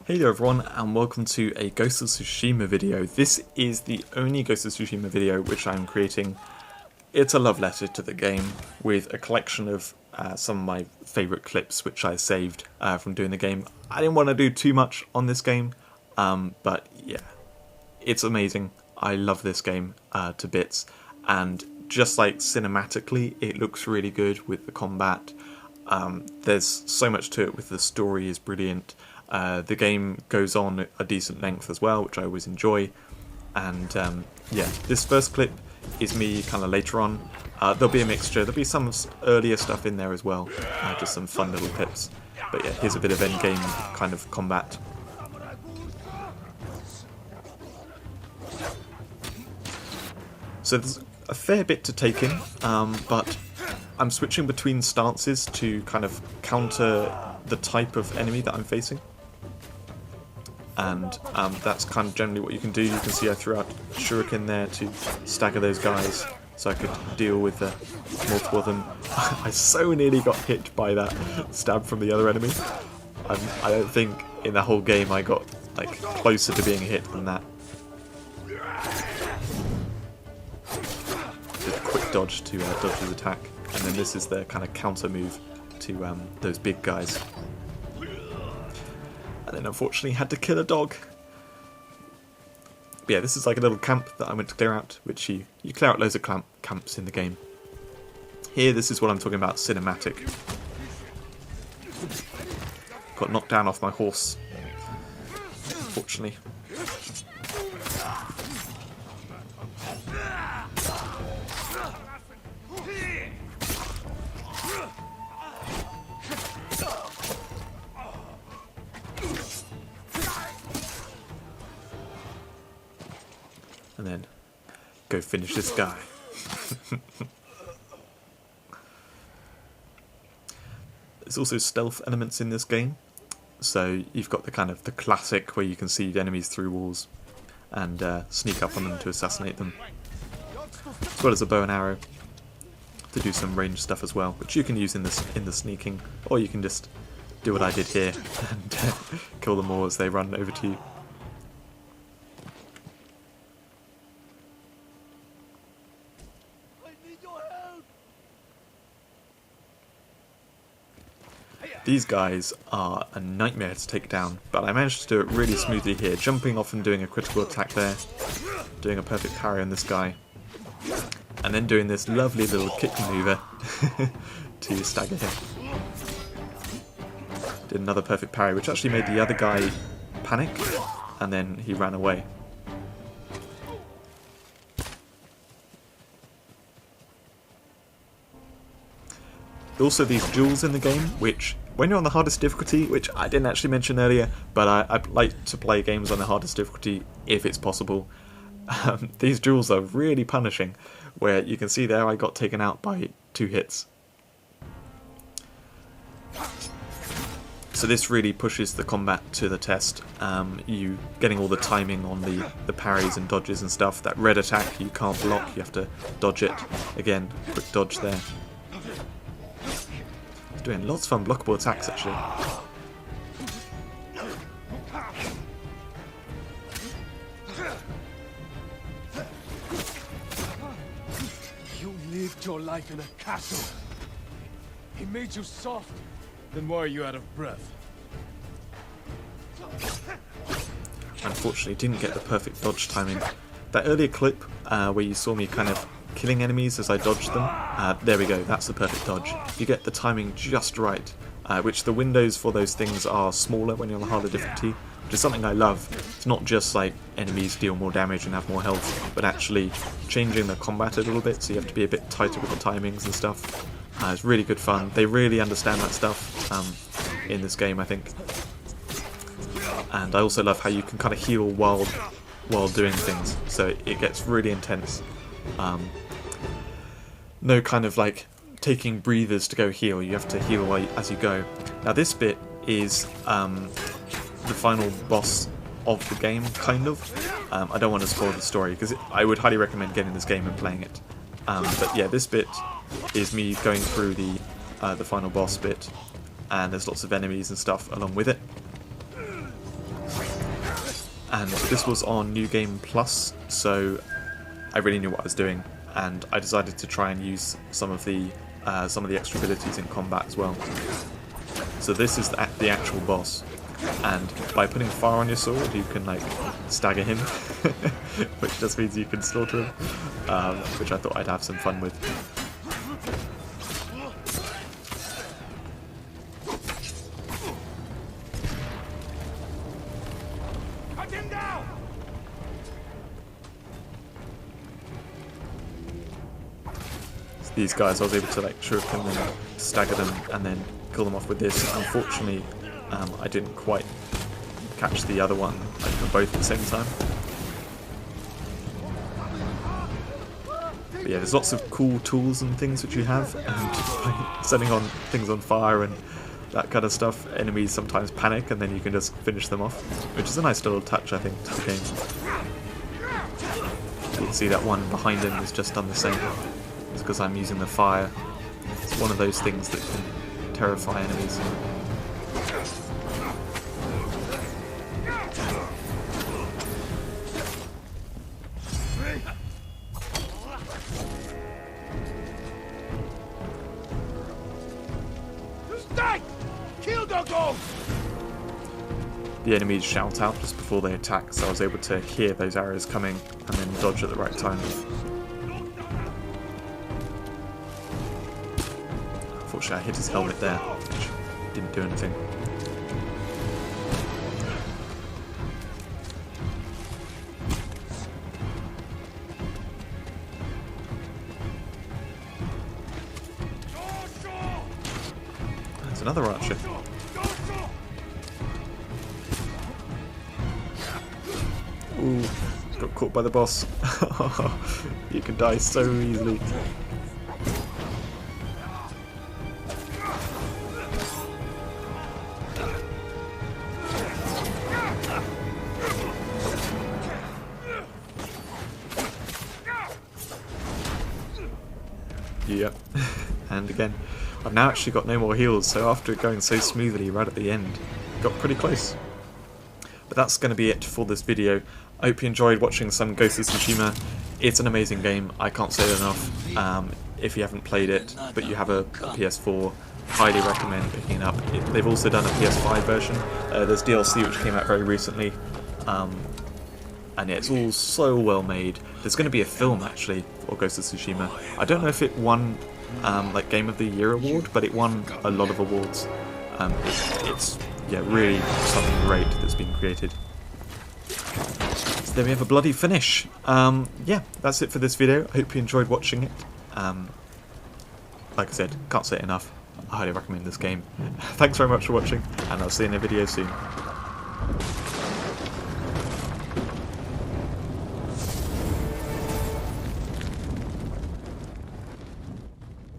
Hey there everyone, and welcome to a Ghost of Tsushima video. This is the only Ghost of Tsushima video which I'm creating. It's a love letter to the game with a collection of some of my favourite clips which I saved from doing the game. I didn't want to do too much on this game, but yeah, it's amazing. I love this game to bits, and just like cinematically it looks really good with the combat. There's so much to it with the story is brilliant. The game goes on a decent length as well, which I always enjoy. And yeah, this first clip is me kind of later on. There'll be a mixture, there'll be some earlier stuff in there as well, just some fun little clips. But yeah, here's a bit of endgame kind of combat. So there's a fair bit to take in, but I'm switching between stances to kind of counter the type of enemy that I'm facing. And that's kind of generally what you can do. You can see I threw out shuriken there to stagger those guys so I could deal with multiple of them. I so nearly got hit by that stab from the other enemy. I don't think in the whole game I got like closer to being hit than that. Did a quick dodge to dodge his attack, and then this is the kind of counter move to those big guys. And then unfortunately had to kill a dog. But yeah, this is like a little camp that I went to clear out, which you clear out loads of camps in the game. Here, this is what I'm talking about, cinematic. Got knocked down off my horse, unfortunately. And then go finish this guy. There's also stealth elements in this game, so you've got the kind of the classic where you can see enemies through walls and sneak up on them to assassinate them, as well as a bow and arrow to do some ranged stuff as well, which you can use in the sneaking, or you can just do what I did here and kill them all as they run over to you. These guys are a nightmare to take down, but I managed to do it really smoothly here, jumping off and doing a critical attack there, doing a perfect parry on this guy, and then doing this lovely little kick maneuver to stagger him. Did another perfect parry, which actually made the other guy panic, and then he ran away. Also these duels in the game, which when you're on the hardest difficulty, which I didn't actually mention earlier, but I like to play games on the hardest difficulty if it's possible. These duels are really punishing, where you can see there I got taken out by 2 hits. So this really pushes the combat to the test. You getting all the timing on the parries and dodges and stuff. That red attack you can't block, you have to dodge it. Again, quick dodge there. Doing lots of unblockable attacks actually. You lived your life in a castle. He made you soft. Then why are you out of breath? Unfortunately didn't get the perfect dodge timing. That earlier clip where you saw me kind of killing enemies as I dodged them, there we go, that's the perfect dodge. You get the timing just right, which the windows for those things are smaller when you're on the harder difficulty, which is something I love. It's not just like enemies deal more damage and have more health, but actually changing the combat a little bit, so you have to be a bit tighter with the timings and stuff. It's really good fun. They really understand that stuff in this game, I think. And I also love how you can kind of heal while doing things, so it gets really intense. No kind of like taking breathers to go heal, you have to heal as you go. Now this bit is the final boss of the game, kind of. I don't want to spoil the story because I would highly recommend getting this game and playing it. But yeah, this bit is me going through the final boss bit, and there's lots of enemies and stuff along with it. and this was on New Game Plus, so I really knew what I was doing, and I decided to try and use some of the extra abilities in combat as well. So this is the actual boss, and by putting fire on your sword you can like stagger him, which just means you can slaughter him, which I thought I'd have some fun with. Cut him down! So these guys, I was able to like choke them and stagger them and then kill them off with this. Unfortunately, I didn't quite catch the other one like for both at the same time. But yeah, there's lots of cool tools and things which you have, and by setting on things on fire and that kind of stuff, enemies sometimes panic and then you can just finish them off, which is a nice little touch, I think, to the game. You can see that one behind him has just done the same. It's because I'm using the fire. It's one of those things that can terrify enemies. The enemies shout out just before they attack, so I was able to hear those arrows coming and then dodge at the right time. Unfortunately I hit his helmet there, which didn't do anything. There's another archer. Ooh, got caught by the boss. You can die so easily. Yep, and again, I've now actually got no more heals, so after going so smoothly right at the end, got pretty close. But that's going to be it for this video. I hope you enjoyed watching some Ghost of Tsushima. It's an amazing game, I can't say it enough. If you haven't played it, but you have a PS4, highly recommend picking it up. They've also done a PS5 version. There's DLC which came out very recently. And yeah, it's all so well made. There's going to be a film actually for Ghost of Tsushima. I don't know if it won like Game of the Year award, but it won a lot of awards. It's yeah, really something great that's been created. So there we have a bloody finish. Yeah, that's it for this video. I hope you enjoyed watching it. Like I said, can't say it enough. I highly recommend this game. Thanks very much for watching, and I'll see you in a video soon.